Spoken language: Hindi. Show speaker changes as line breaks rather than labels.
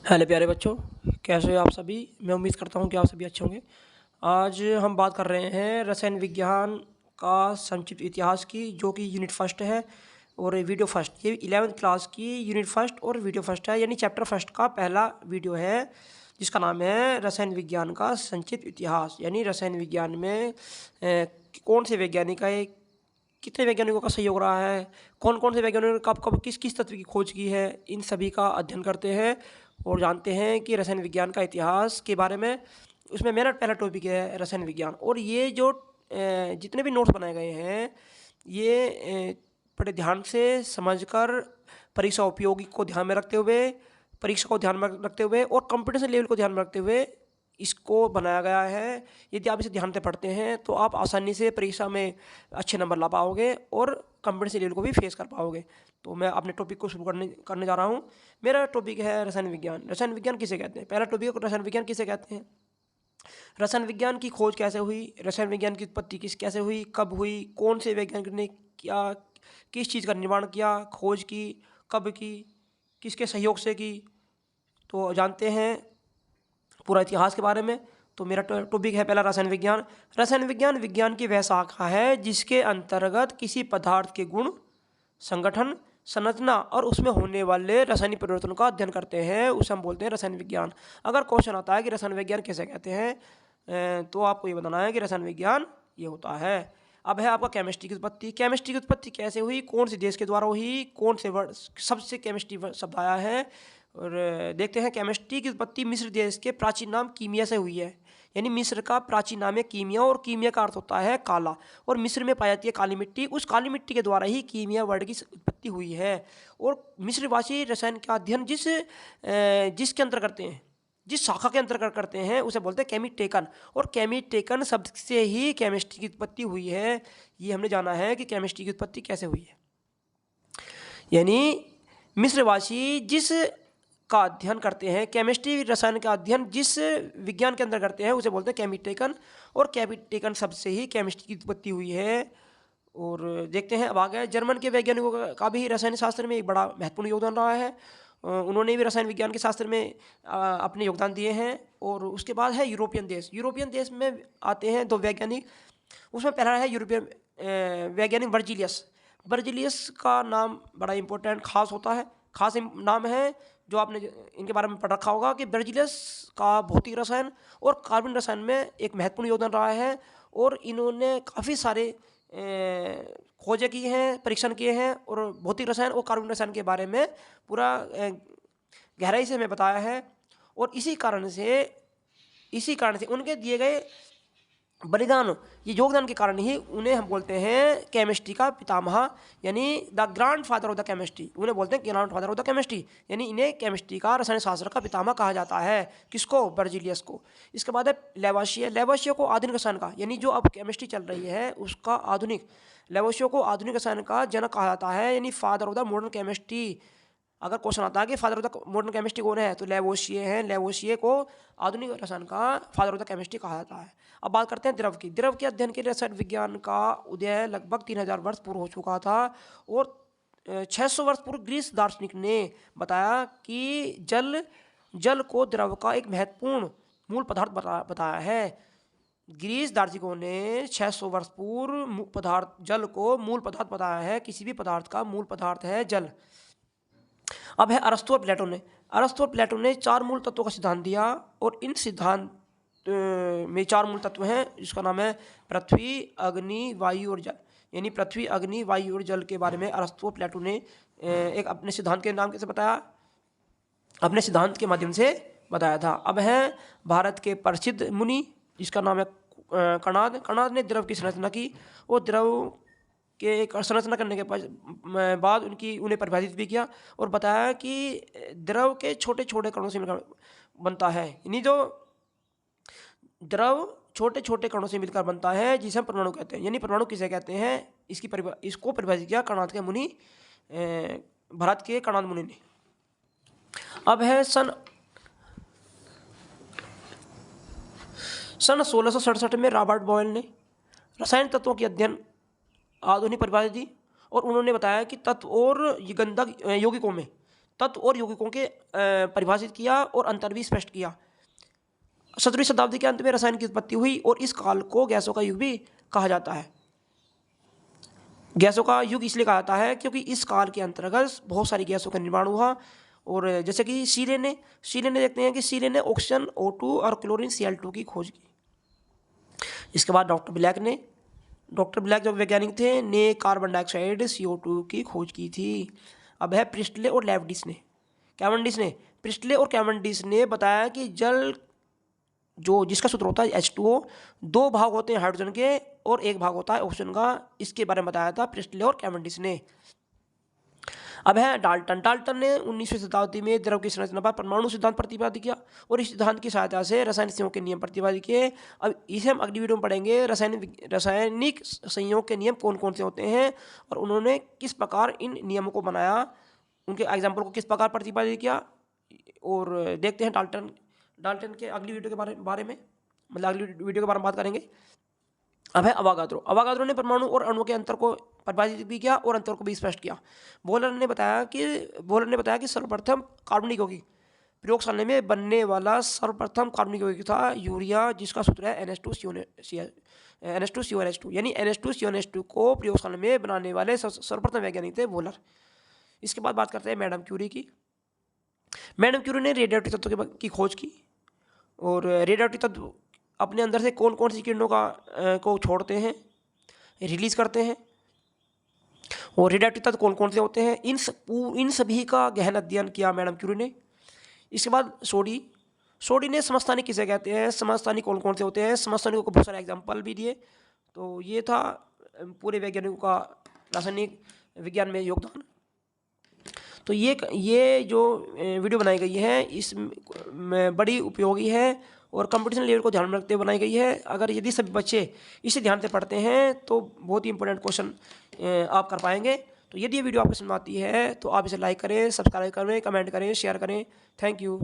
हेलो प्यारे बच्चों, कैसे हो आप सभी। मैं उम्मीद करता हूँ कि आप सभी अच्छे होंगे। आज हम बात कर रहे हैं रसायन विज्ञान का संक्षिप्त इतिहास की, जो कि यूनिट फर्स्ट है और वीडियो फर्स्ट। ये 11वीं क्लास की यूनिट फर्स्ट और वीडियो फर्स्ट है, यानी चैप्टर फर्स्ट का पहला वीडियो है, जिसका नाम है रसायन विज्ञान का संक्षिप्त इतिहास। यानी रसायन विज्ञान में कौन से वैज्ञानिक है, कितने वैज्ञानिकों का सहयोग रहा है, कौन कौन से वैज्ञानिकों ने कब कब किस किस तत्व की खोज की है, इन सभी का अध्ययन करते हैं और जानते हैं कि रसायन विज्ञान का इतिहास के बारे में। उसमें मेरा पहला टॉपिक है रसायन विज्ञान। और ये जो जितने भी नोट्स बनाए गए हैं, ये बड़े ध्यान से समझकर, परीक्षा उपयोगी को ध्यान में रखते हुए, परीक्षा को ध्यान में रखते हुए और कंपटीशन लेवल को ध्यान में रखते हुए इसको बनाया गया है। यदि आप इसे ध्यान से पढ़ते हैं तो आप आसानी से परीक्षा में अच्छे नंबर ला पाओगे और कंपटीशन लेवल को भी फेस कर पाओगे। तो मैं अपने टॉपिक को शुरू करने जा रहा हूँ। मेरा टॉपिक है रसायन विज्ञान। रसायन विज्ञान किसे कहते हैं? पहला टॉपिक है रसायन विज्ञान किसे कहते हैं। रसायन विज्ञान की खोज कैसे हुई, रसायन विज्ञान की उत्पत्ति कैसे हुई, कब हुई, कौन से वैज्ञानिक ने क्या किस चीज़ का निर्माण किया, खोज की, कब की, किसके सहयोग से की, तो जानते हैं पूरा इतिहास के बारे में। तो मेरा टॉपिक है पहला रसायन विज्ञान। रसायन विज्ञान विज्ञान की वह शाखा है जिसके अंतर्गत किसी पदार्थ के गुण, संगठन, संरचना और उसमें होने वाले रासायनिक परिवर्तनों का अध्ययन करते हैं, उसे हम बोलते हैं रसायन विज्ञान। अगर क्वेश्चन आता है कि रसायन विज्ञान किसे कहते हैं, तो आपको ये बताना है कि रसायन विज्ञान ये होता है। अब है आपका केमिस्ट्री की उत्पत्ति। केमिस्ट्री की उत्पत्ति कैसे हुई, कौन से देश के द्वारा हुई, कौन से वर्ड सबसे केमिस्ट्री शब्द आया है। और देखते हैं केमिस्ट्री की उत्पत्ति मिस्र देश के प्राचीन नाम कीमिया से हुई है। यानी मिस्र का प्राचीन नाम है कीमिया और कीमिया का अर्थ होता है काला। और मिस्र में पाई जाती है काली मिट्टी, उस काली मिट्टी के द्वारा ही कीमिया वर्ड की उत्पत्ति हुई है। और मिस्रवासी रसायन का अध्ययन जिसके अंतर करते हैं, जिस शाखा के अंतर्गत करते हैं, उसे बोलते हैं केमिटेकन। और केमिटेकन शब्द से ही केमिस्ट्री की उत्पत्ति हुई है। ये हमने जाना है कि केमिस्ट्री की उत्पत्ति कैसे हुई है। यानी मिस्रवासी जिस का अध्ययन करते हैं, केमिस्ट्री रसायन का अध्ययन जिस विज्ञान के अंदर करते हैं, उसे बोलते हैं केमिटेकन। और केमिटेकन शब्द से ही केमिस्ट्री की उत्पत्ति हुई है। और देखते हैं अब आगे जर्मन के वैज्ञानिकों का भी रसायन शास्त्र में एक बड़ा महत्वपूर्ण योगदान रहा है। उन्होंने भी रसायन विज्ञान के शास्त्र में अपने योगदान दिए हैं। और उसके बाद है यूरोपियन देश। यूरोपियन देश में आते हैं दो वैज्ञानिक। उसमें पहला है यूरोपियन वैज्ञानिक वर्जिलियस। वर्जिलियस का नाम बड़ा इंपॉर्टेंट खास होता है, खास नाम है जो आपने इनके बारे में पढ़ रखा होगा कि वर्जिलियस का भौतिक रसायन और कार्बन रसायन में एक महत्वपूर्ण योगदान रहा है। और इन्होंने काफ़ी सारे खोजें की हैं, परीक्षण किए हैं और भौतिक रसायन और कार्बन रसायन के बारे में पूरा गहराई से हमें बताया है। और इसी कारण से उनके दिए गए बलिदान, ये योगदान के कारण ही उन्हें हम बोलते हैं केमिस्ट्री का पितामह, यानी the grand father of the chemistry. उन्हें बोलते हैं grand father of the chemistry, यानी इन्हें केमिस्ट्री का, रसायन शास्त्र का पितामह कहा जाता है। किसको? वर्जिलियस को। इसके बाद है लेवोसियर। लेवोसियर को आधुनिक रसायन का, यानी जो अब केमिस्ट्री चल रही है उसका आधुनिक, लेवोसियर को आधुनिक रसायन का जनक कहा जाता है, यानी father of the modern chemistry. अगर क्वेश्चन आता है कि father of the modern chemistry कौन है, तो लेवोसियर है। लेवोसियर को आधुनिक रसायन का फादर ऑफ द केमिस्ट्री कहा जाता है। अब बात करते हैं द्रव की। द्रव के अध्ययन के लिए रसायन विज्ञान का उदय लगभग 3000 वर्ष पूर्व हो चुका था। और 600 वर्ष पूर्व ग्रीस दार्शनिक ने बताया कि जल को द्रव का एक महत्वपूर्ण मूल पदार्थ बताया है। ग्रीस दार्शनिकों ने 600 वर्ष पूर्व जल को मूल पदार्थ बताया है। किसी भी पदार्थ का मूल पदार्थ है जल। अब है अरस्तु और प्लेटो ने। अरस्तु और प्लेटो ने 4 मूल तत्वों का सिद्धांत दिया। और इन सिद्धांत में 4 मूल तत्व हैं, जिसका नाम है पृथ्वी, अग्नि, वायु और जल। यानी पृथ्वी, अग्नि, वायु और जल के बारे में अरस्तु और प्लेटो ने एक अपने सिद्धांत के नाम कैसे बताया, अपने सिद्धांत के माध्यम से बताया था। अब है भारत के प्रसिद्ध मुनि, जिसका नाम है कणाद। कणाद ने द्रव की संरचना की और द्रव के संरचना करने के बाद उन्हें परिभाषित भी किया और बताया कि द्रव के छोटे छोटे कणों से मिलकर बनता है। यानी जो द्रव छोटे छोटे कणों से मिलकर बनता है, जिसे हम परमाणु कहते हैं। यानी परमाणु किसे कहते हैं, इसको परिभाषित किया कणाद के मुनि, भारत के कणाद मुनि ने। अब है सन 1667 में रॉबर्ट बॉयल ने रसायन तत्वों की अध्ययन आधुनिक परिभाषा दी। और उन्होंने बताया कि तत्व और गंधक यौगिकों में तत्व और यौगिकों के परिभाषित किया और अंतर भी स्पष्ट किया। 17वीं शताब्दी के अंत में रसायन की उत्पत्ति हुई और इस काल को गैसों का युग भी कहा जाता है। गैसों का युग इसलिए कहा जाता है क्योंकि इस काल के अंतर्गत बहुत सारी गैसों का निर्माण हुआ। और जैसे कि सीले ने देखते हैं कि सीले ने ऑक्सीजन O2 और क्लोरीन Cl2 की खोज की। इसके बाद डॉक्टर ब्लैक जो वैज्ञानिक थे ने कार्बन डाइऑक्साइड CO2 की खोज की थी। अब है प्रिस्टले और कैवेंडिश ने बताया कि जल जो जिसका सूत्र होता है H2O, 2 भाग होते हैं हाइड्रोजन के और 1 भाग होता है ऑक्सीजन का। इसके बारे में बताया था प्रिस्टले और कैवेंडिश ने। अब है डाल्टन ने 19वीं शताब्दी में द्रव की संरचना पर परमाणु सिद्धांत प्रतिपादित किया और इस सिद्धांत की सहायता से रासायनिक संयोग के नियम प्रतिपादित किए। अब इसे हम अगली वीडियो में पढ़ेंगे। रासायनिक संयोग के नियम कौन कौन से होते हैं और उन्होंने किस प्रकार इन नियमों को बनाया, उनके एग्जाम्पल को किस प्रकार प्रतिपादित किया। और देखते हैं डाल्टन के अगली वीडियो के बारे में, मतलब अगली वीडियो के बारे में बात करेंगे। अब है अवागाद्रो ने परमाणु और अणु के अंतर को परिभाषित भी किया और अंतर को भी स्पष्ट किया। बोहलर ने बताया कि सर्वप्रथम कार्बनिक यौगिक प्रयोगशाला में बनने वाला सर्वप्रथम कार्बनिक यौगिक था यूरिया, जिसका सूत्र है NH2CONH2 यानी NH2CONH2 को प्रयोगशाला में बनाने वाले सर्वप्रथम वैज्ञानिक थे बोहलर। इसके बाद बात करते हैं मैडम क्यूरी की। मैडम क्यूरी ने रेडियोएक्टिव तत्व की खोज की और रेडियोएक्टिव तत्व अपने अंदर से कौन कौन सी किरणों को छोड़ते हैं, रिलीज करते हैं और रेडियोएक्टिव तत्व कौन कौन से होते हैं, इन सभी का गहन अध्ययन किया मैडम क्यूरी ने। इसके बाद सोडी ने समस्थानिक किसे कहते हैं, समस्थानिक कौन कौन से होते हैं, समस्थानिकों को बहुत सारे एग्जाम्पल भी दिए। तो ये था पूरे वैज्ञानिकों का रासायनिक विज्ञान में योगदान। तो ये जो वीडियो बनाई गई है इसमें बड़ी उपयोगी है और कंपटीशन लेवल को ध्यान में रखते हुए बनाई गई है। अगर यदि सभी बच्चे इसे ध्यान से पढ़ते हैं तो बहुत ही इंपॉर्टेंट क्वेश्चन आप कर पाएंगे। तो यदि ये वीडियो आपको समझ में आती है तो आप इसे लाइक करें, सब्सक्राइब करें, कमेंट करें, शेयर करें। Thank you.